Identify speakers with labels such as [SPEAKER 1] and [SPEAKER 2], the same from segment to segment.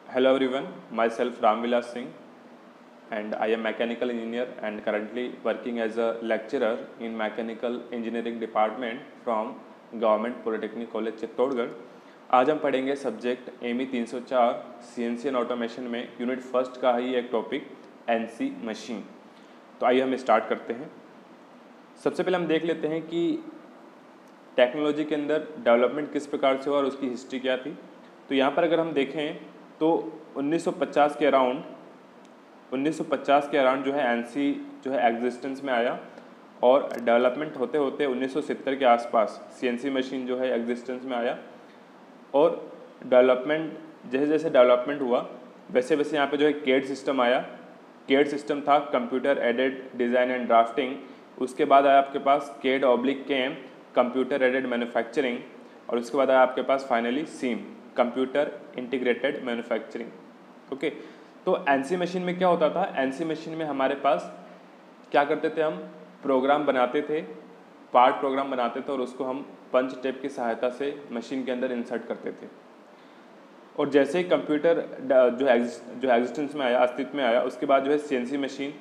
[SPEAKER 1] Hello everyone, myself Ramvilas Singh and I am mechanical engineer and currently working as a lecturer in mechanical engineering department from Government Polytechnic College Chittorgarh. आज हम पढ़ेंगे subject ME 304 CNC and automation में unit first का ही एक topic NC machine. तो आइए हम start करते हैं। सबसे पहले हम देख लेते हैं कि टेक्नोलॉजी के अंदर डेवलपमेंट किस प्रकार से हुआ और उसकी हिस्ट्री क्या थी। तो यहाँ पर अगर हम देखें तो 1950 के अराउंड जो है एनसी जो है एग्जिस्टेंस में आया और डेवलपमेंट होते होते 1970 के आसपास सीएनसी मशीन जो है एग्जिस्टेंस में आया। और डेवलपमेंट जैसे जैसे डेवलपमेंट हुआ वैसे वैसे यहाँ पे जो है केड सिस्टम आया। केड सिस्टम था computer aided design and drafting. उसके बाद आया आपके पास केड ऑब्लिक केम कंप्यूटर एडेड मैन्युफैक्चरिंग। और उसके बाद आया आपके पास फाइनली सीम कंप्यूटर इंटीग्रेटेड मैन्युफैक्चरिंग। ओके, तो एनसी मशीन में क्या होता था? एनसी मशीन में हमारे पास क्या करते थे, हम प्रोग्राम बनाते थे, पार्ट प्रोग्राम बनाते थे और उसको हम पंच टेप की सहायता से मशीन के अंदर इंसर्ट करते थे। और जैसे ही कंप्यूटर जो एग्जिस्टेंस में आया, अस्तित्व में आया, उसके बाद जो है सीएनसी मशीन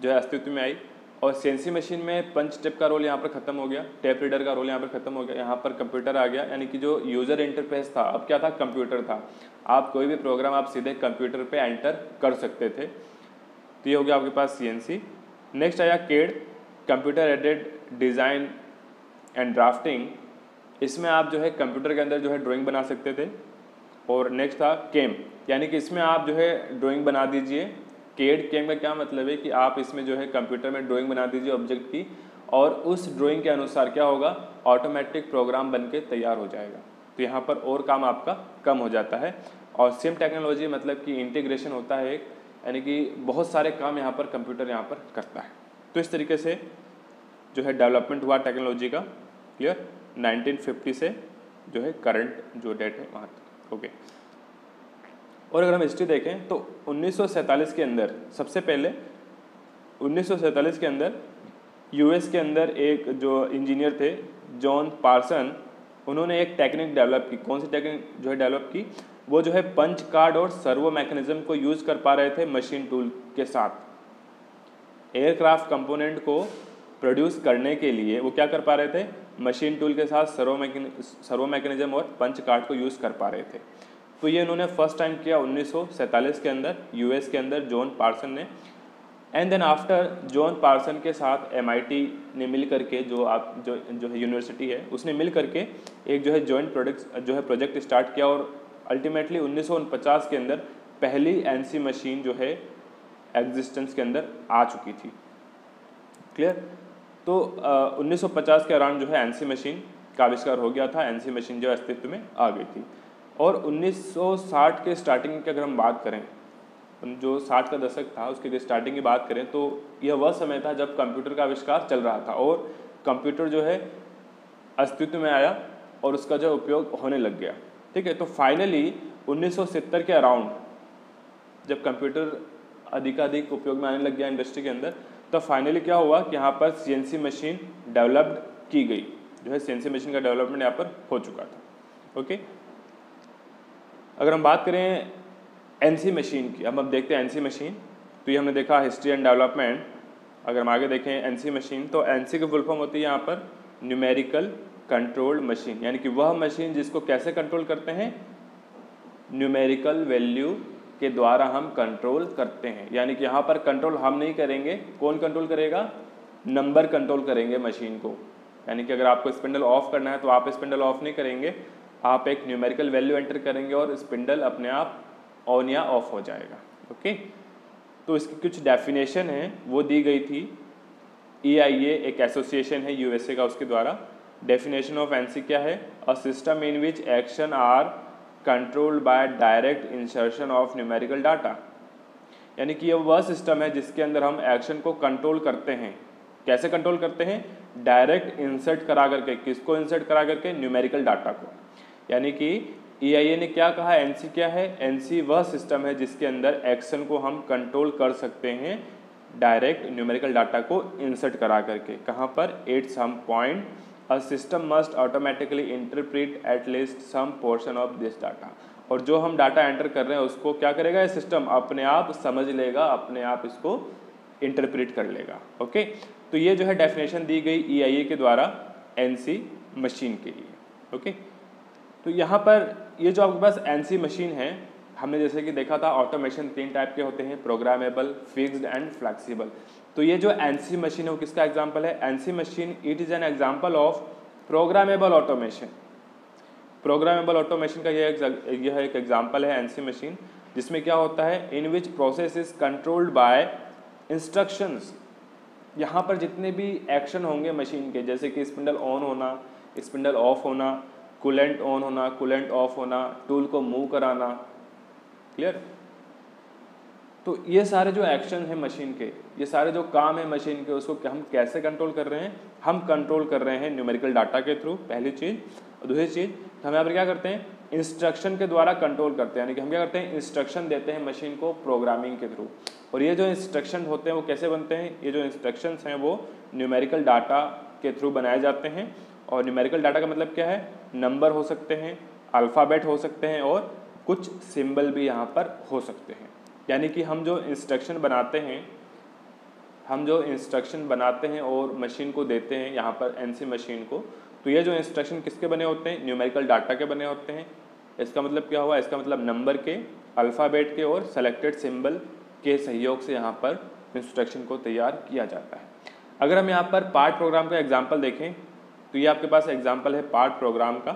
[SPEAKER 1] जो है अस्तित्व में आई। और सीएनसी मशीन में पंच टेप का रोल यहाँ पर ख़त्म हो गया, टेप रीडर का रोल यहाँ पर ख़त्म हो गया, यहाँ पर कंप्यूटर आ गया। यानी कि जो यूज़र इंटरफेस था अब क्या था, कंप्यूटर था। आप कोई भी प्रोग्राम आप सीधे कंप्यूटर पे एंटर कर सकते थे। तो ये हो गया आपके पास सीएनसी। नेक्स्ट आया CAD computer aided design and drafting. इसमें आप जो है कंप्यूटर के अंदर जो है ड्राइंग बना सकते थे। और नेक्स्ट था केम, यानी कि इसमें आप जो है ड्राइंग बना दीजिए। केम का क्या मतलब है कि आप इसमें जो है कंप्यूटर में ड्राइंग बना दीजिए ऑब्जेक्ट की और उस ड्राइंग के अनुसार क्या होगा, ऑटोमेटिक प्रोग्राम बन के तैयार हो जाएगा। तो यहाँ पर और काम आपका कम हो जाता है। और सिम टेक्नोलॉजी मतलब कि इंटीग्रेशन होता है, यानी कि बहुत सारे काम यहाँ पर कंप्यूटर यहाँ पर करता है। तो इस तरीके से जो है डेवलपमेंट हुआ टेक्नोलॉजी का। क्लियर? 1950 से जो है करंट जो डेट है वहाँ तक। ओके, और अगर हम हिस्ट्री देखें तो 1947 के अंदर, सबसे पहले 1947 के अंदर यूएस के अंदर एक जो इंजीनियर थे जॉन पार्सन, उन्होंने एक टेक्निक डेवलप की। कौन सी टेक्निक जो है डेवलप की? वो जो है पंच कार्ड और सर्वो मैकेनिज्म को यूज़ कर पा रहे थे मशीन टूल के साथ। एयरक्राफ्ट कंपोनेंट को प्रोड्यूस करने के लिए वो क्या कर पा रहे थे, मशीन टूल के साथ सर्वो मैकेनिज्म और पंच कार्ड को यूज़ कर पा रहे थे। तो ये इन्होंने फर्स्ट टाइम किया 1947 के अंदर यूएस के अंदर जॉन पार्सन ने। And then after John Parson के साथ एमआईटी ने मिल करके जो है यूनिवर्सिटी है, उसने मिल करके एक जो है जॉइंट प्रोजेक्ट स्टार्ट किया। और अल्टीमेटली 1949 के अंदर पहली एनसी मशीन जो है एग्जिस्टेंस के अंदर आ चुकी थी। क्लियर? तो 1950 के अराउंड जो है एनसी मशीन का आविष्कार हो गया था। एनसी मशीन जो अस्तित्व में आ गई थी। और 1960 के स्टार्टिंग की अगर हम बात करें, जो 60 का दशक था उसके स्टार्टिंग की बात करें तो यह वह समय था जब कंप्यूटर का आविष्कार चल रहा था और कंप्यूटर जो है अस्तित्व में आया और उसका जो उपयोग होने लग गया। ठीक है, तो फाइनली 1970 के अराउंड जब कंप्यूटर अधिकाधिक उपयोग में आने लग गया इंडस्ट्री के अंदर, तो फाइनली क्या हुआ कि यहाँ पर सीएनसी मशीन डेवलप्ड की गई। जो है सीएनसी मशीन का डेवलपमेंट यहाँ पर हो चुका था। ओके, अगर हम बात करें एनसी मशीन की, अब देखते हैं एनसी मशीन। तो ये हमने देखा हिस्ट्री एंड डेवलपमेंट। अगर हम आगे देखें एनसी मशीन, तो एनसी की फुल फॉर्म होती है यहाँ पर न्यूमेरिकल कंट्रोल्ड मशीन, यानी कि वह मशीन जिसको कैसे कंट्रोल करते हैं, न्यूमेरिकल वैल्यू के द्वारा हम कंट्रोल करते हैं। यानी कि यहाँ पर कंट्रोल हम नहीं करेंगे, कौन कंट्रोल करेगा? नंबर कंट्रोल करेंगे मशीन को। यानी कि अगर आपको स्पिंडल ऑफ करना है तो आप स्पिंडल ऑफ नहीं करेंगे, आप एक न्यूमेरिकल वैल्यू एंटर करेंगे और स्पिंडल अपने आप ऑन या ऑफ हो जाएगा। ओके, तो इसकी कुछ डेफिनेशन है वो दी गई थी। EIA एक एसोसिएशन है यूएसए का, उसके द्वारा। डेफिनेशन ऑफ एनसी क्या है? A system in which action are controlled by direct insertion of numerical data. यानी कि यह वह सिस्टम है जिसके अंदर हम एक्शन को कंट्रोल करते हैं। कैसे कंट्रोल करते हैं? डायरेक्ट इंसर्ट करा करके। किसको इंसर्ट करा करके? न्यूमेरिकल डाटा को। यानी कि EIA ने क्या कहा, एनसी क्या है? एनसी वह सिस्टम है जिसके अंदर एक्शन को हम कंट्रोल कर सकते हैं डायरेक्ट न्यूमेरिकल डाटा को इंसर्ट करा करके। कहाँ पर? At some point a system must automatically interpret at least some portion of this data. और जो हम डाटा एंटर कर रहे हैं उसको क्या करेगा ये सिस्टम अपने आप समझ लेगा, अपने आप इसको इंटरप्रेट कर लेगा। ओके, तो ये जो है डेफिनेशन दी गई EIA के द्वारा NC मशीन के लिए। ओके, तो यहाँ पर ये जो आपके पास NC मशीन है, हमने जैसे कि देखा था ऑटोमेशन 3 टाइप के होते हैं, प्रोग्रामेबल, फिक्स्ड एंड फ्लेक्सिबल। तो ये जो NC मशीन है वो किसका एग्जांपल है? NC machine it is an example of programmable automation. Programmable automation का यह एक एग्जांपल है NC मशीन, जिसमें क्या होता है, in which process is controlled by instructions. यहाँ पर जितने भी एक्शन होंगे मशीन के, जैसे कि स्पिंडल ऑन होना, स्पिंडल ऑफ होना, कूलेंट ऑन होना, कूलेंट ऑफ होना, टूल को मूव कराना, क्लियर। तो ये सारे जो एक्शन है मशीन के, ये सारे जो काम है मशीन के, उसको हम कैसे कंट्रोल कर रहे हैं? हम कंट्रोल कर रहे हैं न्यूमेरिकल डाटा के थ्रू, पहली चीज़। और दूसरी चीज़, हम यहाँ पर क्या करते हैं? इंस्ट्रक्शन के द्वारा कंट्रोल करते हैं, यानी कि हम क्या करते हैं? इंस्ट्रक्शन देते हैं मशीन को प्रोग्रामिंग के थ्रू। और ये जो इंस्ट्रक्शन होते हैं वो कैसे बनते हैं? ये जो इंस्ट्रक्शंस हैं वो न्यूमेरिकल डाटा के थ्रू बनाए जाते हैं। और न्यूमेरिकल डाटा का मतलब क्या है? नंबर हो सकते हैं, अल्फ़ाबेट हो सकते हैं और कुछ सिंबल भी यहाँ पर हो सकते हैं। यानी कि हम जो इंस्ट्रक्शन बनाते हैं और मशीन को देते हैं यहाँ पर NC मशीन को, तो ये जो इंस्ट्रक्शन किसके बने होते हैं? न्यूमेरिकल डाटा के बने होते हैं। इसका मतलब क्या हुआ? इसका मतलब नंबर के, अल्फ़ाबेट के और सेलेक्टेड सिंबल के सहयोग से यहाँ पर इंस्ट्रक्शन को तैयार किया जाता है। अगर हम यहाँ पर पार्ट प्रोग्राम का एग्जाम्पल देखें, तो ये आपके पास एग्जाम्पल है पार्ट प्रोग्राम का।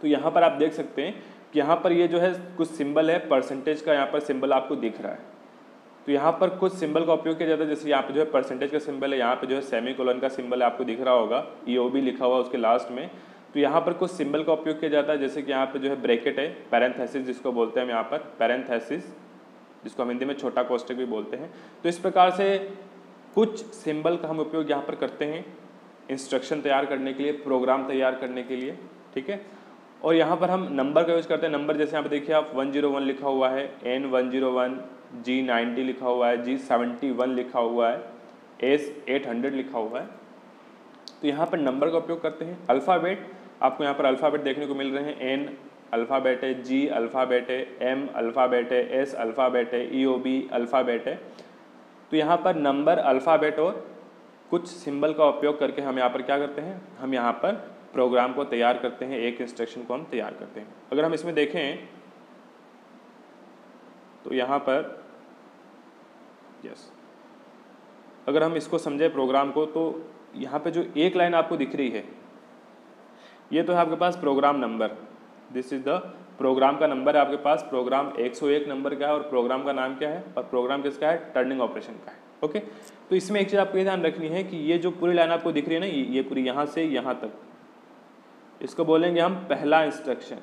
[SPEAKER 1] तो यहाँ पर आप देख सकते हैं कि यहाँ पर ये जो है कुछ सिंबल है, परसेंटेज का यहाँ पर सिंबल आपको दिख रहा है। तो यहाँ पर कुछ सिंबल का उपयोग किया जाता है, जैसे यहाँ पे जो है परसेंटेज का सिंबल है, यहाँ पे जो है सेमीकोलन का सिंबल आपको दिख रहा होगा, EOB लिखा हुआ उसके लास्ट में। तो यहाँ पर कुछ सिंबल का उपयोग किया जाता है, जैसे कि यहाँ पे जो है ब्रैकेट है, पैरेंथेसिस जिसको बोलते हैं हम यहाँ पर, पैरेंथेसिस जिसको हम हिंदी में छोटा कोष्टक भी बोलते हैं। तो इस प्रकार से कुछ सिंबल का हम उपयोग यहाँ पर करते हैं इंस्ट्रक्शन तैयार करने के लिए, प्रोग्राम तैयार करने के लिए, ठीक है। और यहाँ पर हम नंबर का यूज करते हैं। नंबर जैसे यहाँ पे देखिए आप 101 लिखा हुआ है, N101, G90 लिखा हुआ है, G71 लिखा हुआ है, S800 लिखा हुआ है। तो यहाँ पर नंबर का उपयोग करते हैं। अल्फ़ाबेट, आपको यहाँ पर अल्फ़ाबेट देखने को मिल रहे हैं। N अल्फ़ाबेट है, G अल्फ़ाबेट है, M अल्फ़ाबेट है, S अल्फ़ाबेट है, EOB अल्फ़ाबेट है। तो यहाँ पर नंबर, अल्फ़ाबेट और कुछ सिंबल का उपयोग करके हम यहाँ पर क्या करते हैं? हम यहाँ पर प्रोग्राम को तैयार करते हैं, एक इंस्ट्रक्शन को हम तैयार करते हैं। अगर हम इसमें देखें तो यहाँ पर अगर हम इसको समझे प्रोग्राम को, तो यहाँ पे जो एक लाइन आपको दिख रही है, ये तो है आपके पास program number. This is the program का नंबर है आपके पास। प्रोग्राम 101 नंबर का है और प्रोग्राम का नाम क्या है? और प्रोग्राम किसका है? टर्निंग ऑपरेशन का है। ओके, तो इसमें एक चीज़ आपको ये ध्यान रखनी है कि ये जो पूरी लाइन आपको दिख रही है ना, ये पूरी यहाँ से यहाँ तक, इसको बोलेंगे हम पहला इंस्ट्रक्शन।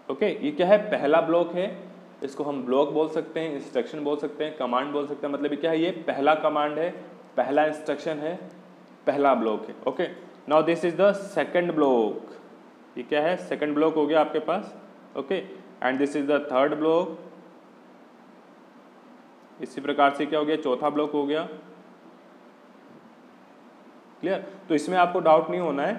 [SPEAKER 1] ओके, ये क्या है? पहला ब्लॉक है। इसको हम ब्लॉक बोल सकते हैं, इंस्ट्रक्शन बोल सकते हैं, कमांड बोल सकते हैं। मतलब ये क्या है? ये पहला कमांड है, पहला इंस्ट्रक्शन है, पहला ब्लॉक है। Okay, now this is the second block. ये क्या है? सेकंड ब्लॉक हो गया आपके पास। Okay, and this is the third block. इसी प्रकार से क्या हो गया? चौथा ब्लॉक हो गया। क्लियर? तो इसमें आपको डाउट नहीं होना है,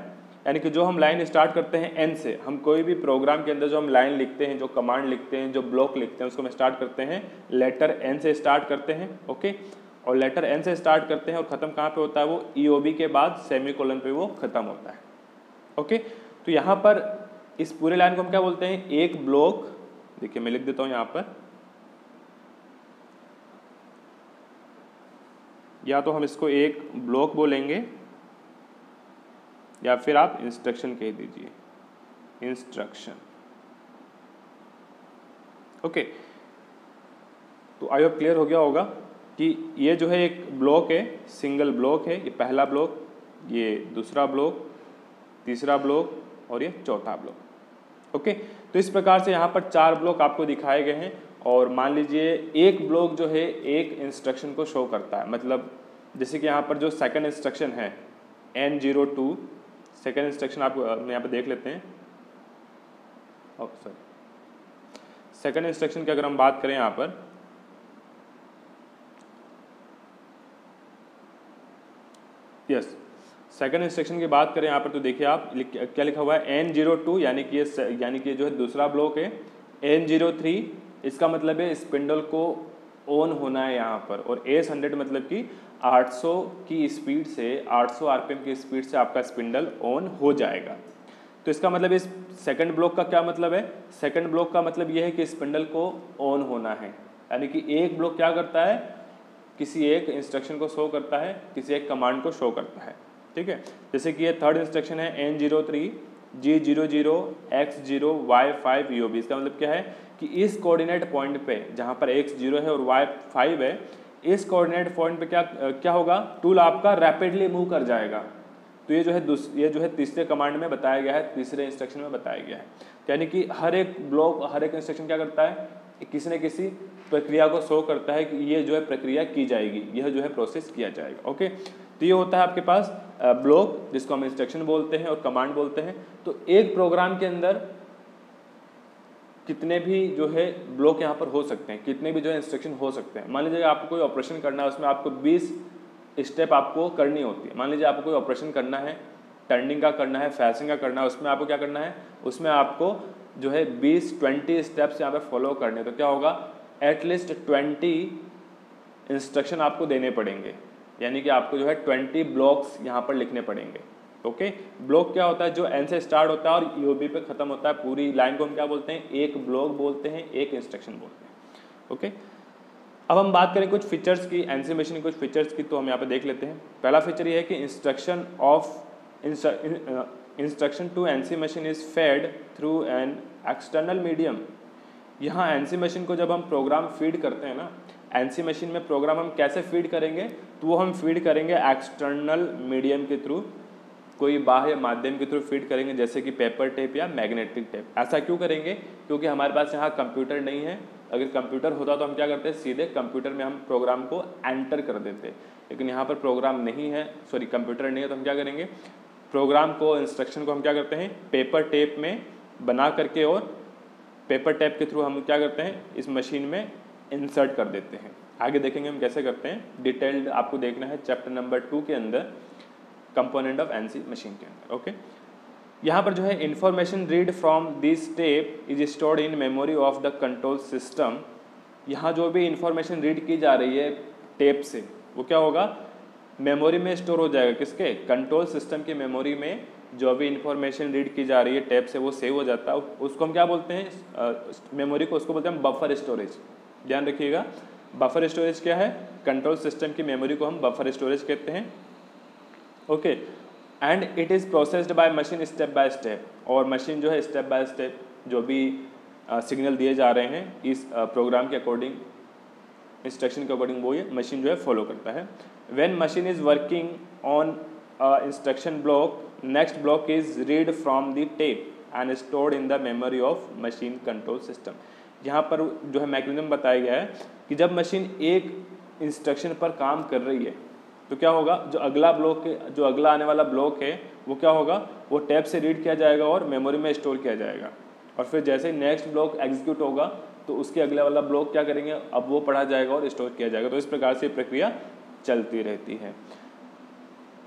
[SPEAKER 1] यानी कि जो हम लाइन स्टार्ट करते हैं N से, हम कोई भी प्रोग्राम के अंदर जो हम लाइन लिखते हैं, जो कमांड लिखते हैं, जो ब्लॉक लिखते हैं, उसको हम स्टार्ट करते हैं लेटर N से स्टार्ट करते हैं। ओके, और लेटर N से स्टार्ट करते हैं और ख़त्म कहाँ पे होता है? वो EOB के बाद सेमीकोलन पे वो ख़त्म होता है। ओके, तो यहाँ पर इस पूरे लाइन को हम क्या बोलते हैं? एक ब्लॉक। देखिए मैं लिख देता हूँ यहाँ पर, या तो हम इसको एक ब्लॉक बोलेंगे या फिर आप इंस्ट्रक्शन कह दीजिए, इंस्ट्रक्शन। ओके, तो आई होप क्लियर हो गया होगा कि ये जो है एक ब्लॉक है, सिंगल ब्लॉक है। ये पहला ब्लॉक, ये दूसरा ब्लॉक, तीसरा ब्लॉक और ये चौथा ब्लॉक। ओके, तो इस प्रकार से यहाँ पर 4 ब्लॉक आपको दिखाए गए हैं। और मान लीजिए एक ब्लॉक जो है एक इंस्ट्रक्शन को शो करता है। मतलब जैसे कि यहाँ पर जो सेकंड इंस्ट्रक्शन है N02, सेकेंड इंस्ट्रक्शन आप यहाँ पे देख लेते हैं। सॉरी, सेकेंड इंस्ट्रक्शन की अगर हम बात करें यहाँ पर, यस, सेकंड इंस्ट्रक्शन की बात करें यहाँ पर तो देखिए आप क्या लिखा हुआ है N02 यानी कि ये जो है दूसरा ब्लॉक है। N03 इसका मतलब है स्पिंडल को ऑन होना है यहाँ पर, और S100 मतलब कि 800 की स्पीड से 800 आरपीएम की स्पीड से आपका स्पिंडल ऑन हो जाएगा। तो इसका मतलब इस सेकंड ब्लॉक का क्या मतलब है? सेकंड ब्लॉक का मतलब यह है कि स्पिंडल को ऑन होना है, यानी कि एक ब्लॉक क्या करता है, किसी एक इंस्ट्रक्शन को शो करता है, किसी एक कमांड को शो करता है। ठीक है, जैसे कि ये थर्ड इंस्ट्रक्शन है N03 G00 X0 Y5 EOB। इसका मतलब क्या है कि इस कोऑर्डिनेट पॉइंट पे जहाँ पर X0 है और Y5 है, इस कोऑर्डिनेट पॉइंट पे क्या होगा, टूल आपका रैपिडली मूव कर जाएगा। तो ये जो है तीसरे कमांड में बताया गया है, तीसरे इंस्ट्रक्शन में बताया गया है। यानी कि हर एक ब्लॉक, हर एक इंस्ट्रक्शन क्या करता है, किसी न किसी प्रक्रिया को शो करता है कि ये जो है प्रक्रिया की जाएगी, यह जो है प्रोसेस किया जाएगा। ओके, तो ये होता है आपके पास ब्लॉक, जिसको हम इंस्ट्रक्शन बोलते हैं और कमांड बोलते हैं। तो एक प्रोग्राम के अंदर कितने भी जो है ब्लॉक यहाँ पर हो सकते हैं, कितने भी जो है इंस्ट्रक्शन हो सकते हैं। मान लीजिए आपको कोई ऑपरेशन करना है, उसमें आपको 20 स्टेप आपको करनी होती है। मान लीजिए आपको कोई ऑपरेशन करना है, टर्निंग का करना है, फैसिंग का करना है, उसमें आपको क्या करना है, उसमें आपको जो है 20-20 स्टेप्स यहाँ पर फॉलो करने। तो क्या होगा, एटलीस्ट 20 इंस्ट्रक्शन आपको देने पड़ेंगे, यानी कि आपको जो है 20 ब्लॉक्स यहाँ पर लिखने पड़ेंगे। ओके, ब्लॉक क्या होता है, जो एन से स्टार्ट होता है और ईओबी पे खत्म होता है। पूरी लाइन को हम क्या बोलते हैं, एक ब्लॉक बोलते हैं, एक इंस्ट्रक्शन बोलते हैं। ओके, अब हम बात करें कुछ फीचर्स की, एनसी मशीन कुछ फीचर्स की, तो हम यहाँ पे देख लेते हैं। पहला फीचर ये है कि instruction to NC machine is fed through an external medium. यहाँ एनसी मशीन को जब हम प्रोग्राम फीड करते हैं ना, एनसी मशीन में प्रोग्राम हम कैसे फीड करेंगे, तो वो हम फीड करेंगे एक्सटर्नल मीडियम के थ्रू, कोई बाह्य माध्यम के थ्रू फीड करेंगे, जैसे कि पेपर टेप या मैग्नेटिक टेप। ऐसा क्यों करेंगे, क्योंकि हमारे पास यहाँ कंप्यूटर नहीं है। अगर कंप्यूटर होता तो हम क्या करते हैं, सीधे कंप्यूटर में हम प्रोग्राम को एंटर कर देते, लेकिन यहाँ पर प्रोग्राम नहीं है, सॉरी कंप्यूटर नहीं है, तो हम क्या करेंगे, प्रोग्राम को, इंस्ट्रक्शन को हम क्या करते हैं, पेपर टेप में बना करके और पेपर टेप के थ्रू हम क्या करते हैं, इस मशीन में इंसर्ट कर देते हैं। आगे देखेंगे हम कैसे करते हैं, डिटेल्ड आपको देखना है चैप्टर नंबर 2 के अंदर, कंपोनेंट ऑफ एनसी मशीन के अंदर। ओके, यहाँ पर जो है information read from this tape is stored in memory of the control system. यहाँ जो भी इंफॉर्मेशन रीड की जा रही है टेप से, वो क्या होगा, मेमोरी में स्टोर हो जाएगा। किसके, कंट्रोल सिस्टम की मेमोरी में जो भी इंफॉर्मेशन रीड की जा रही है टेप से, वो सेव हो जाता है। उसको हम क्या बोलते हैं, मेमोरी को, उसको बोलते हैं बफर स्टोरेज। ध्यान रखिएगा, बफर स्टोरेज क्या है, कंट्रोल सिस्टम की मेमोरी को हम बफर स्टोरेज कहते हैं। Okay, and it is processed by machine step by step. और मशीन जो है स्टेप बाय स्टेप जो भी सिग्नल दिए जा रहे हैं इस प्रोग्राम के अकॉर्डिंग, इंस्ट्रक्शन के अकॉर्डिंग, वो ये मशीन जो है फॉलो करता है। When machine is working on instruction block, next block is read from the tape and stored in the memory of machine control system. यहाँ पर जो है मैकेनिज्म बताया गया है कि जब मशीन एक इंस्ट्रक्शन पर काम कर रही है, तो क्या होगा, जो अगला ब्लॉक है, जो अगला आने वाला ब्लॉक है, वो क्या होगा, वो टैब से रीड किया जाएगा और मेमोरी में स्टोर किया जाएगा। और फिर जैसे ही नेक्स्ट ब्लॉक एग्जीक्यूट होगा, तो उसके अगले वाला ब्लॉक क्या करेंगे, अब वो पढ़ा जाएगा और स्टोर किया जाएगा। तो इस प्रकार से प्रक्रिया चलती रहती है।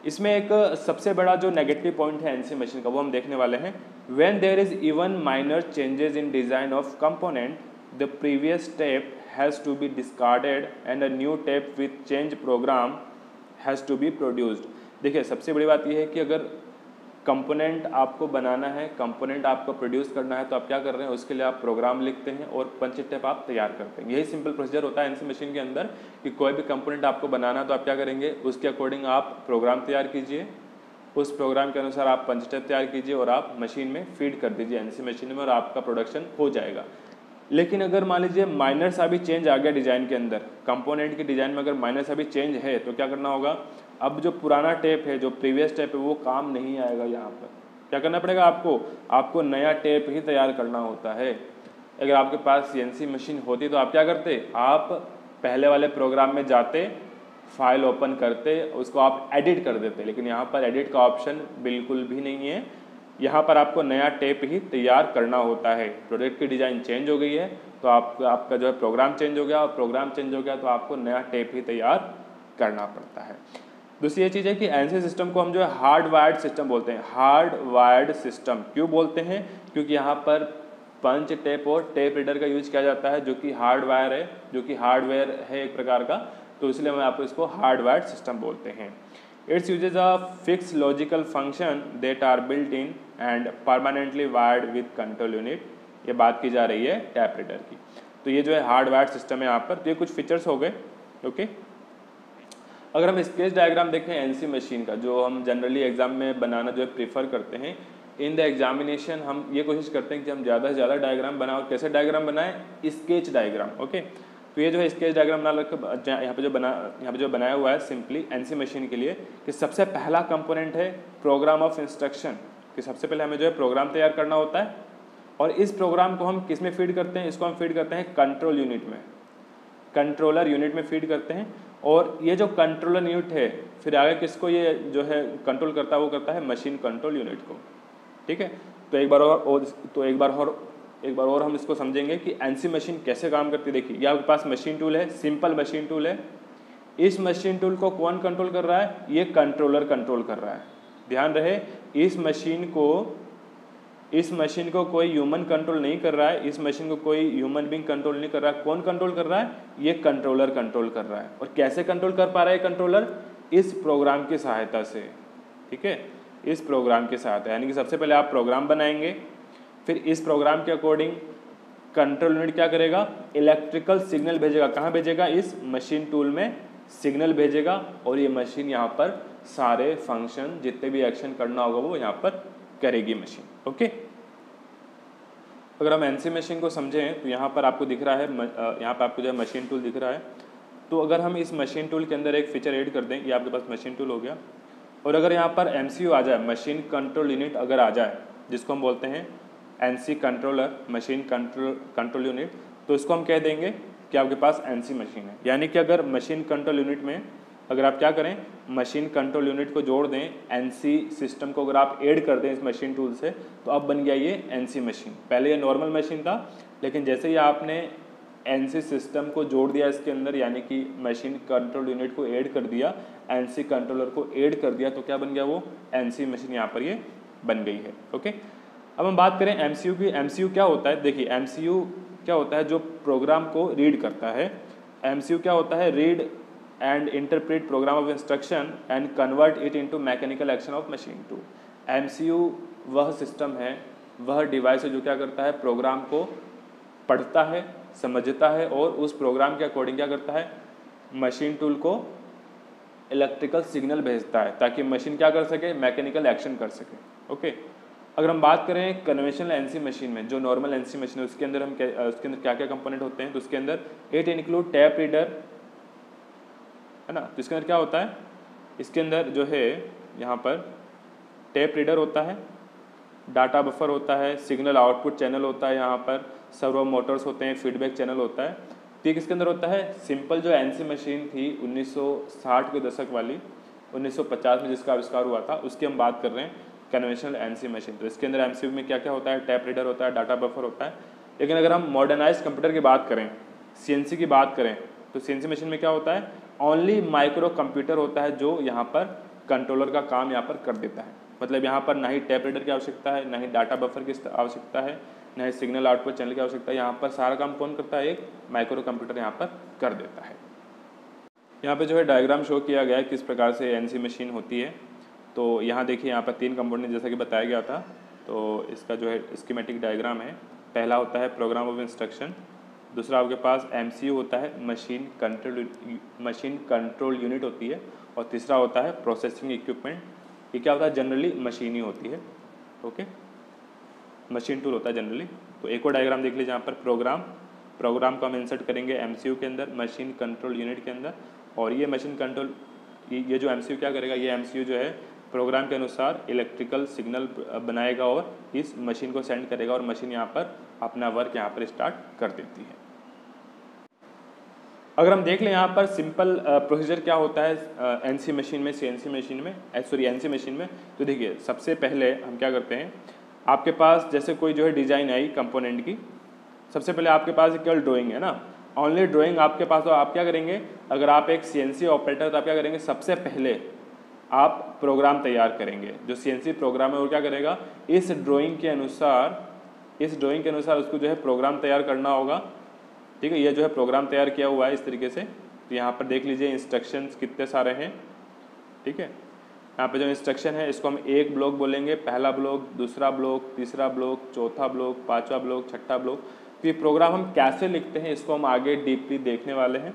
[SPEAKER 1] इसमें एक सबसे बड़ा जो नेगेटिव पॉइंट है एनसी मशीन का, वो हम देखने वाले हैं। When there is even minor changes in design of component, the previous tape has to be discarded and a new tape with change program has to be produced. देखिए, सबसे बड़ी बात यह है कि अगर कंपोनेंट आपको बनाना है, कंपोनेंट आपको प्रोड्यूस करना है, तो आप क्या कर रहे हैं, उसके लिए आप प्रोग्राम लिखते हैं और पंच टेप आप तैयार करते हैं। यही सिंपल प्रोसीजर होता है एनसी मशीन के अंदर कि कोई भी कंपोनेंट आपको बनाना है तो आप क्या करेंगे, उसके अकॉर्डिंग आप प्रोग्राम तैयार कीजिए, उस प्रोग्राम के अनुसार आप पंच टेप तैयार कीजिए और आप मशीन में फीड कर दीजिए एनसी मशीन में, और आपका प्रोडक्शन हो जाएगा। लेकिन अगर मान लीजिए माइनर सा भी चेंज आ गया डिज़ाइन के अंदर, कंपोनेंट के डिज़ाइन में अगर माइनर सा भी चेंज है, तो क्या करना होगा, अब जो पुराना टेप है, जो प्रीवियस टेप है, वो काम नहीं आएगा। यहाँ पर क्या करना पड़ेगा आपको नया टेप ही तैयार करना होता है। अगर आपके पास सीएनसी मशीन होती तो आप क्या करते, आप पहले वाले प्रोग्राम में जाते, फाइल ओपन करते, उसको आप एडिट कर देते। लेकिन यहाँ पर एडिट का ऑप्शन बिल्कुल भी नहीं है। यहाँ पर आपको नया टेप ही तैयार करना होता है। प्रोडक्ट की डिज़ाइन चेंज हो गई है तो आपका जो है प्रोग्राम चेंज हो गया, और प्रोग्राम चेंज हो गया तो आपको नया टेप ही तैयार करना पड़ता है। दूसरी ये चीज़ है कि एनसी सिस्टम को हम जो है हार्ड वायर्ड सिस्टम बोलते हैं। हार्ड वायर्ड सिस्टम क्यों बोलते हैं? क्योंकि यहाँ पर पंच टेप और टेप रीडर का यूज किया जाता है, जो कि हार्ड वायर है, जो कि हार्डवेयर है एक प्रकार का, तो इसलिए हम आपको इसको हार्ड वायर्ड सिस्टम बोलते हैं। It's uses a fix logical function that are built in and permanently wired with control unit. ये बात की जा रही है टैप रीडर की। तो ये जो है हार्ड वायर्ड सिस्टम है यहाँ पर। तो ये कुछ फीचर्स हो गए। ओके, अगर हम स्केच डायग्राम देखें एनसी मशीन का, जो हम जनरली एग्जाम में बनाना जो है प्रीफर करते हैं, इन द एग्जामिनेशन हम ये कोशिश करते हैं कि हम ज़्यादा से ज़्यादा डायग्राम बनाएं। और कैसे डायग्राम बनाएं? Sketch diagram. ओके, तो ये जो है स्केच डायग्राम बना रखा यहाँ पे जो बनाया हुआ है सिंपली एनसी मशीन के लिए, कि सबसे पहला कंपोनेंट है प्रोग्राम ऑफ इंस्ट्रक्शन, कि सबसे पहले हमें जो है प्रोग्राम तैयार करना होता है। और इस प्रोग्राम को हम किस में फीड करते हैं? इसको हम फीड करते हैं कंट्रोल यूनिट में, कंट्रोलर यूनिट में फीड करते हैं। और ये जो कंट्रोलर यूनिट है फिर आगे किसको ये जो है कंट्रोल करता है? वो करता है मशीन कंट्रोल यूनिट को। ठीक है, तो एक बार और हम इसको समझेंगे कि एनसी मशीन कैसे काम करती है। देखिए, ये आपके पास मशीन टूल है, सिंपल मशीन टूल है। इस मशीन टूल को कौन कंट्रोल कर रहा है? ये कंट्रोलर कंट्रोल कर रहा है। ध्यान रहे, इस मशीन को कोई ह्यूमन कंट्रोल नहीं कर रहा है, इस मशीन को कोई ह्यूमन बीइंग कंट्रोल नहीं कर रहा है। कौन कंट्रोल कर रहा है? ये कंट्रोलर कंट्रोल कर रहा है। और कैसे कंट्रोल कर पा रहा है कंट्रोलर? इस प्रोग्राम की सहायता से। ठीक है, इस प्रोग्राम की सहायता, यानी कि सबसे पहले आप प्रोग्राम बनाएंगे, फिर इस प्रोग्राम के अकॉर्डिंग कंट्रोल यूनिट क्या करेगा? इलेक्ट्रिकल सिग्नल भेजेगा। कहाँ भेजेगा? इस मशीन टूल में सिग्नल भेजेगा, और ये मशीन यहाँ पर सारे फंक्शन, जितने भी एक्शन करना होगा वो यहाँ पर करेगी मशीन। ओके, अगर हम एनसी मशीन को समझें तो यहाँ पर आपको दिख रहा है, यहाँ पर आपको जो है मशीन टूल दिख रहा है। तो अगर हम इस मशीन टूल के अंदर एक फीचर ऐड कर दें, ये आपके पास मशीन टूल हो गया, और अगर यहाँ पर एमसीयू आ जाए, मशीन कंट्रोल यूनिट अगर आ जाए, जिसको हम बोलते हैं NC controller, machine control unit, तो इसको हम कह देंगे कि आपके पास एनसी मशीन है। यानी कि अगर मशीन कंट्रोल यूनिट में अगर आप क्या करें, मशीन कंट्रोल यूनिट को जोड़ दें, एनसी सिस्टम को अगर आप ऐड कर दें इस मशीन टूल से, तो अब बन गया ये एनसी मशीन। पहले ये नॉर्मल मशीन था, लेकिन जैसे ही आपने एनसी सिस्टम को जोड़ दिया इसके अंदर, यानी कि मशीन कंट्रोल यूनिट को ऐड कर दिया, एनसी कंट्रोलर को ऐड कर दिया, तो क्या बन गया? वो एनसी मशीन यहाँ पर ये बन गई है। ओके, अब हम बात करें एमसीयू की। एमसीयू क्या होता है? देखिए, एमसीयू क्या होता है? जो प्रोग्राम को रीड करता है। एमसीयू क्या होता है? Read and interpret program of instruction and convert it into mechanical action of machine tool। MCU वह सिस्टम है, वह डिवाइस है जो क्या करता है? प्रोग्राम को पढ़ता है, समझता है, और उस प्रोग्राम के अकॉर्डिंग क्या करता है? मशीन टूल को इलेक्ट्रिकल सिग्नल भेजता है, ताकि मशीन क्या कर सके? मैकेनिकल एक्शन कर सके। ओके, अगर हम बात करें कन्वेंशनल एनसी मशीन में, जो नॉर्मल एनसी मशीन है, उसके अंदर क्या क्या कंपोनेंट होते हैं? तो उसके अंदर इट इंक्लूड टैप रीडर, है ना। तो इसके अंदर क्या होता है? इसके अंदर जो है यहाँ पर टैप रीडर होता है, डाटा बफर होता है, सिग्नल आउटपुट चैनल होता है, यहाँ पर सर्वो मोटर्स होते हैं, फीडबैक चैनल होता है। तो ये किसके अंदर होता है? सिंपल जो एनसी मशीन थी 1960 के दशक वाली, 1950 में जिसका आविष्कार हुआ था, उसकी हम बात कर रहे हैं, कन्वेंशनल एनसी मशीन। तो इसके अंदर एमसीयू में क्या क्या होता है? टैप रीडर होता है, डाटा बफर होता है। लेकिन अगर हम मॉडर्नाइज कंप्यूटर की बात करें, सीएनसी की बात करें, तो सीएनसी मशीन में क्या होता है? ओनली माइक्रो कंप्यूटर होता है, जो यहाँ पर कंट्रोलर का काम यहाँ पर कर देता है। मतलब यहाँ पर ना ही टैप रीडर की आवश्यकता है, ना ही डाटा बफर की आवश्यकता है, ना ही सिग्नल आउटपुट चैनल की आवश्यकता है। यहाँ पर सारा काम कौन करता है? एक माइक्रो कंप्यूटर यहाँ पर कर देता है। यहाँ पे जो है डायग्राम शो किया गया है किस प्रकार से एनसी मशीन होती है। तो यहाँ देखिए, यहाँ पर 3 कंपोनेंट जैसा कि बताया गया था। तो इसका जो है स्कीमेटिक डायग्राम है। पहला होता है प्रोग्राम ऑफ इंस्ट्रक्शन, दूसरा आपके पास एमसीयू होता है, मशीन कंट्रोल यूनिट होती है, और तीसरा होता है प्रोसेसिंग इक्विपमेंट। ये क्या होता है? जनरली मशीन ही होती है। ओके, मशीन टूल होता है जनरली। तो एक और डायग्राम देख लीजिए, यहाँ पर प्रोग्राम को हम इंसर्ट करेंगे एमसीयू के अंदर, मशीन कंट्रोल यूनिट के अंदर, और ये मशीन कंट्रोल, ये जो एमसीयू क्या करेगा? ये एमसीयू जो है प्रोग्राम के अनुसार इलेक्ट्रिकल सिग्नल बनाएगा और इस मशीन को सेंड करेगा, और मशीन यहाँ पर अपना वर्क यहाँ पर स्टार्ट कर देती है। अगर हम देख लें यहाँ पर सिंपल प्रोसीजर क्या होता है एनसी मशीन में, एनसी मशीन में, तो देखिए सबसे पहले हम क्या करते हैं, आपके पास जैसे कोई जो है डिज़ाइन आई कंपोनेंट की, सबसे पहले आपके पास केवल ड्राइंग है ना, ओनली ड्राइंग आपके पास, तो आप क्या करेंगे? अगर आप एक सीएनसी ऑपरेटर, तो आप क्या करेंगे? सबसे पहले आप प्रोग्राम तैयार करेंगे। जो CNC प्रोग्राम है वो क्या करेगा, इस ड्राइंग के अनुसार उसको जो है प्रोग्राम तैयार करना होगा। ठीक है, ये जो है प्रोग्राम तैयार किया हुआ है इस तरीके से। तो यहाँ पर देख लीजिए इंस्ट्रक्शंस कितने सारे हैं। ठीक है, यहाँ पे जो इंस्ट्रक्शन है इसको हम एक ब्लॉक बोलेंगे, पहला ब्लॉक, दूसरा ब्लॉक, तीसरा ब्लॉक, चौथा ब्लॉक, पांचवा ब्लॉक, छठा ब्लॉक। तो ये प्रोग्राम हम कैसे लिखते हैं इसको हम आगे डीपली देखने वाले हैं।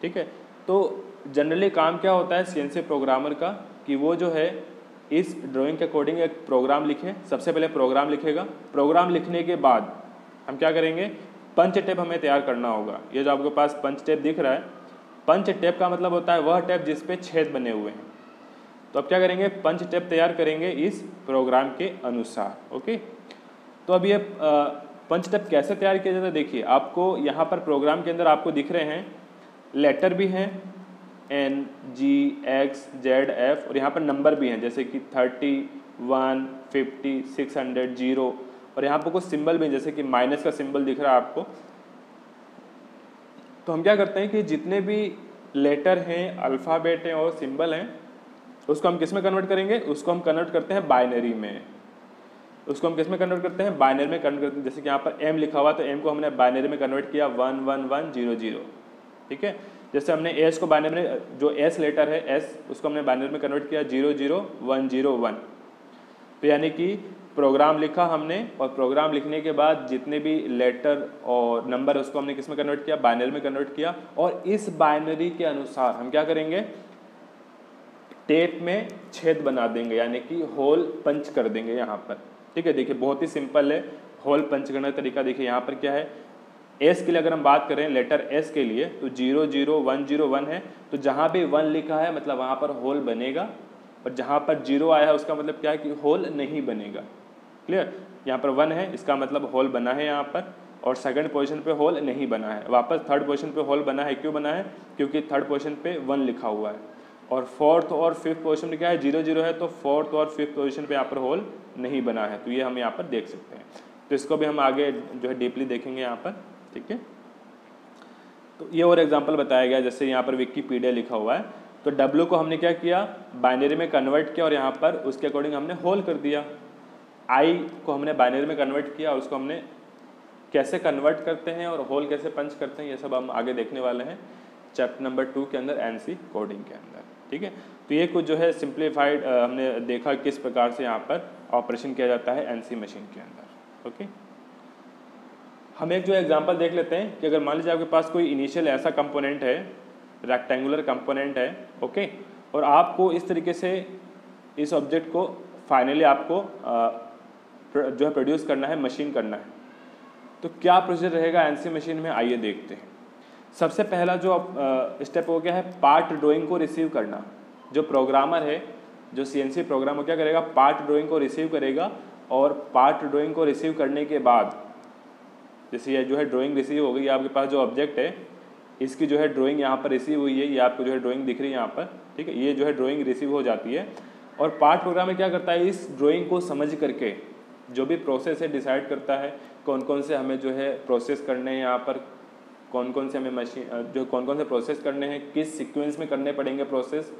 [SPEAKER 1] ठीक है, तो जनरली काम क्या होता है CNC प्रोग्रामर का कि वो जो है इस ड्राइंग के अकॉर्डिंग एक प्रोग्राम लिखे। सबसे पहले प्रोग्राम लिखेगा, प्रोग्राम लिखने के बाद हम क्या करेंगे, पंच टेप हमें तैयार करना होगा। ये जो आपके पास पंच टेप दिख रहा है, पंच टेप का मतलब होता है वह टेप जिस पे छेद बने हुए हैं। तो अब क्या करेंगे, पंच टेप तैयार करेंगे इस प्रोग्राम के अनुसार। ओके, तो अब ये पंच टेप कैसे तैयार किया जाता है, देखिए आपको यहाँ पर प्रोग्राम के अंदर आपको दिख रहे हैं लेटर भी हैं N, G, X, Z, F और यहाँ पर नंबर भी हैं जैसे कि 30, 1, 50, 600, 0 और यहाँ पर कुछ सिंबल भी हैं जैसे कि माइनस का सिंबल दिख रहा है आपको। तो हम क्या करते हैं कि जितने भी लेटर हैं, अल्फ़ाबेट हैं और सिंबल हैं उसको हम किस में कन्वर्ट करेंगे, उसको हम कन्वर्ट करते हैं बाइनरी में। उसको हम किस में कन्वर्ट करते हैं, बाइनरी में कन्वर्ट करते हैं। जैसे कि यहाँ पर M लिखा हुआ तो M को हमने बाइनरी में कन्वर्ट किया 1 1 1 0 0। ठीक है, जैसे हमने S को बाइनरी में, जो S लेटर है S, उसको हमने बाइनरी में कन्वर्ट किया 0 0 1 0 1। तो यानी कि प्रोग्राम लिखा हमने और प्रोग्राम लिखने के बाद जितने भी लेटर और नंबर उसको हमने किस में कन्वर्ट किया, बाइनरी में कन्वर्ट किया। और इस बाइनरी के अनुसार हम क्या करेंगे, टेप में छेद बना देंगे यानी कि होल पंच कर देंगे यहाँ पर। ठीक है, देखिए बहुत ही सिंपल है होल पंच करने का तरीका। देखिए यहाँ पर क्या है, S के लिए अगर हम बात करें, लेटर S के लिए तो 0 0 1 0 1 है। तो जहाँ भी 1 लिखा है मतलब वहाँ पर होल बनेगा और जहाँ पर 0 आया है उसका मतलब क्या है कि होल नहीं बनेगा। क्लियर, यहाँ पर 1 है इसका मतलब होल बना है यहाँ पर, और सेकंड पोजीशन पे होल नहीं बना है। वापस थर्ड पोजीशन पे होल बना है, क्यों बना है, क्योंकि थर्ड पोजीशन पे 1 लिखा हुआ है। और फोर्थ और फिफ्थ पोजीशन में क्या है, 0 0 है, तो फोर्थ और फिफ्थ पोजीशन पे यहाँ पर होल नहीं बना है। तो ये हम यहाँ पर देख सकते हैं। तो इसको भी हम आगे जो है डीपली देखेंगे यहाँ पर। ठीक है, तो ये और एग्जांपल बताया गया, जैसे यहाँ पर विकिपीडिया लिखा हुआ है तो W को हमने क्या किया, बाइनरी में कन्वर्ट किया और यहाँ पर उसके अकॉर्डिंग हमने होल कर दिया। I को हमने बाइनरी में कन्वर्ट किया और उसको हमने कैसे कन्वर्ट करते हैं और होल कैसे पंच करते हैं ये सब हम आगे देखने वाले हैं चैप्टर नंबर 2 के अंदर, NC कोडिंग के अंदर। ठीक है, तो ये कुछ जो है सिंप्लीफाइड हमने देखा किस प्रकार से यहाँ पर ऑपरेशन किया जाता है NC मशीन के अंदर। ओके, हम एक जो एग्जांपल देख लेते हैं कि अगर मान लीजिए आपके पास कोई इनिशियल ऐसा कंपोनेंट है, रेक्टेंगुलर कंपोनेंट है, ओके, और आपको इस तरीके से इस ऑब्जेक्ट को फाइनली आपको जो है प्रोड्यूस करना है, मशीन करना है, तो क्या प्रोसीजर रहेगा NC मशीन में, आइए देखते हैं। सबसे पहला जो स्टेप हो गया है पार्ट ड्राइंग को रिसीव करना। जो प्रोग्रामर है, जो CNC प्रोग्रामर क्या करेगा, पार्ट ड्राइंग को रिसीव करेगा और पार्ट ड्राइंग को रिसीव करने के बाद जैसे ये जो है ड्राइंग रिसीव हो गई, आपके पास जो ऑब्जेक्ट है इसकी जो है ड्राइंग यहाँ पर रिसीव हुई है, ये आपको जो है ड्राइंग दिख रही है यहाँ पर। ठीक है, ये जो है ड्राइंग रिसीव हो जाती है और पार्ट प्रोग्रामर क्या करता है, इस ड्राइंग को समझ करके जो भी प्रोसेस है डिसाइड करता है कौन कौन से हमें जो है प्रोसेस करने हैं, यहाँ पर कौन कौन से हमें मशीन जो कौन कौन से प्रोसेस करने हैं, किस सीक्वेंस में करने पड़ेंगे प्रोसेस,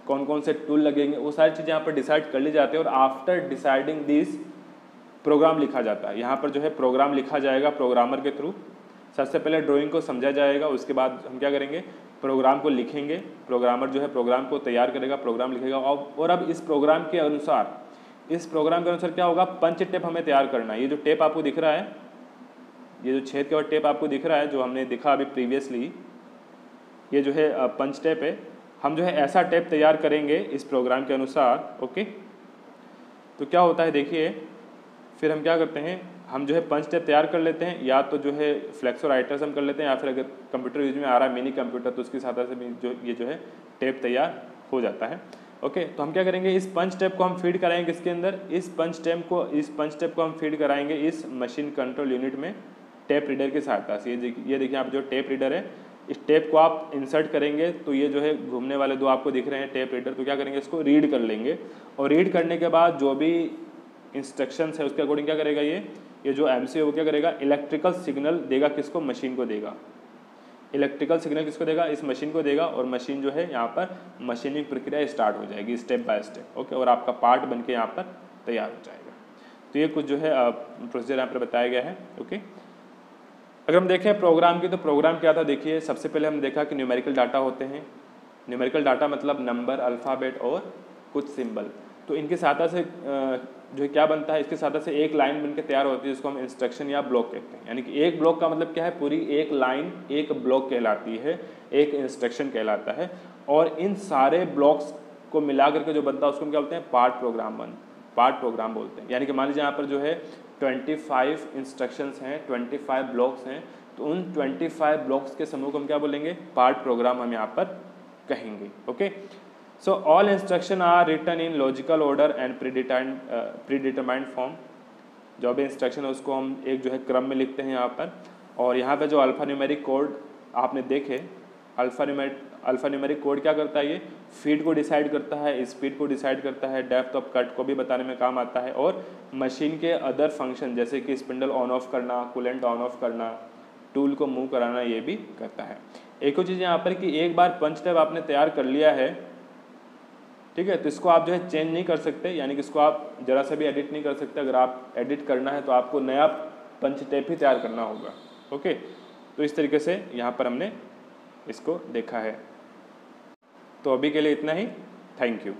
[SPEAKER 1] कौन कौन से टूल लगेंगे, वो सारी चीज़ें यहाँ पर डिसाइड कर ली जाती है। और आफ्टर डिसाइडिंग दिस प्रोग्राम लिखा जाता है। यहाँ पर जो है प्रोग्राम लिखा जाएगा प्रोग्रामर के थ्रू। सबसे पहले ड्राइंग को समझा जाएगा, उसके बाद हम क्या करेंगे, प्रोग्राम को लिखेंगे। प्रोग्रामर जो है प्रोग्राम को तैयार करेगा, प्रोग्राम लिखेगा। और अब इस प्रोग्राम के अनुसार क्या होगा, पंच टेप हमें तैयार करना है। ये जो टेप आपको दिख रहा है, ये जो छेद के बाद टेप आपको दिख रहा है, जो हमने दिखा अभी प्रीवियसली, ये जो है पंच टेप है। हम जो है ऐसा टेप तैयार करेंगे इस प्रोग्राम के अनुसार। ओके, तो क्या होता है देखिए, फिर हम क्या करते हैं, हम जो है पंच टेप तैयार कर लेते हैं, या तो जो है फ्लेक्सो राइटर से हम कर लेते हैं, या फिर अगर कंप्यूटर यूज में आ रहा है मिनी कंप्यूटर तो उसकी सहायता से भी ये जो है टेप तैयार हो जाता है। ओके, तो हम क्या करेंगे, इस पंच टेप को हम फीड कराएंगे किसके अंदर, इस पंच टेप को हम फीड कराएंगे इस मशीन कंट्रोल यूनिट में टेप रीडर की सहायता से। ये देखिए आप जो टेप रीडर है, इस टेप को आप इंसर्ट करेंगे तो ये जो है घूमने वाले दो आपको दिख रहे हैं टेप रीडर। तो क्या करेंगे, इसको रीड कर लेंगे और रीड करने के बाद जो भी इंस्ट्रक्शंस है उसके अकॉर्डिंग क्या करेगा, ये जो MC है वो क्या करेगा, इलेक्ट्रिकल सिग्नल देगा, किसको, मशीन को देगा। इलेक्ट्रिकल सिग्नल किसको देगा, इस मशीन को देगा, और मशीन जो है यहाँ पर मशीनिंग प्रक्रिया स्टार्ट हो जाएगी स्टेप बाय स्टेप। ओके, और आपका पार्ट बन के यहाँ पर तैयार हो जाएगा। तो ये कुछ जो है प्रोसीजर यहाँ पर बताया गया है। ओके, अगर हम देखें प्रोग्राम की, तो प्रोग्राम क्या था, देखिए सबसे पहले हमने देखा कि न्यूमेरिकल डाटा होते हैं। न्यूमेरिकल डाटा मतलब नंबर, अल्फ़ाबेट और कुछ सिंबल। तो इनके सहायता से जो क्या बनता है, इसके सहायता से एक लाइन बनकर तैयार होती है, जिसको हम इंस्ट्रक्शन या ब्लॉक कहते हैं। यानी कि एक ब्लॉक का मतलब क्या है, पूरी एक लाइन एक ब्लॉक कहलाती है, एक इंस्ट्रक्शन कहलाता है। और इन सारे ब्लॉक्स को मिला करके जो बनता है उसको हम क्या बोलते हैं, पार्ट प्रोग्राम बोलते हैं। यानी कि मान लीजिए यहाँ पर जो है 25 इंस्ट्रक्शंस हैं, 25 ब्लॉक्स हैं, तो उन 25 ब्लॉक्स के समूह को हम क्या बोलेंगे, पार्ट प्रोग्राम हम यहाँ पर कहेंगे। Okay, so all instruction are written in logical order and predetermined form. जो भी इंस्ट्रक्शन है उसको हम एक जो है क्रम में लिखते हैं यहाँ पर। और यहाँ पे जो अल्फ़ा न्यूमेरिक कोड आपने देखे, अल्फ़ा न्यूमेरिक कोड क्या करता है, ये फीड को डिसाइड करता है, स्पीड को डिसाइड करता है, डेप्थ ऑफ कट को भी बताने में काम आता है, और मशीन के अदर फंक्शन जैसे कि स्पिंडल ऑन ऑफ करना, कूलेंट ऑन ऑफ करना, टूल को मूव कराना, ये भी करता है। एक और चीज़ यहाँ पर कि एक बार पंच टैब आपने तैयार कर लिया है, ठीक है, तो इसको आप जो है चेंज नहीं कर सकते, यानी कि इसको आप जरा सा भी एडिट नहीं कर सकते। अगर आप एडिट करना है तो आपको नया पंच टैब ही तैयार करना होगा। ओके, तो इस तरीके से यहाँ पर हमने इसको देखा है। तो अभी के लिए इतना ही, थैंक यू।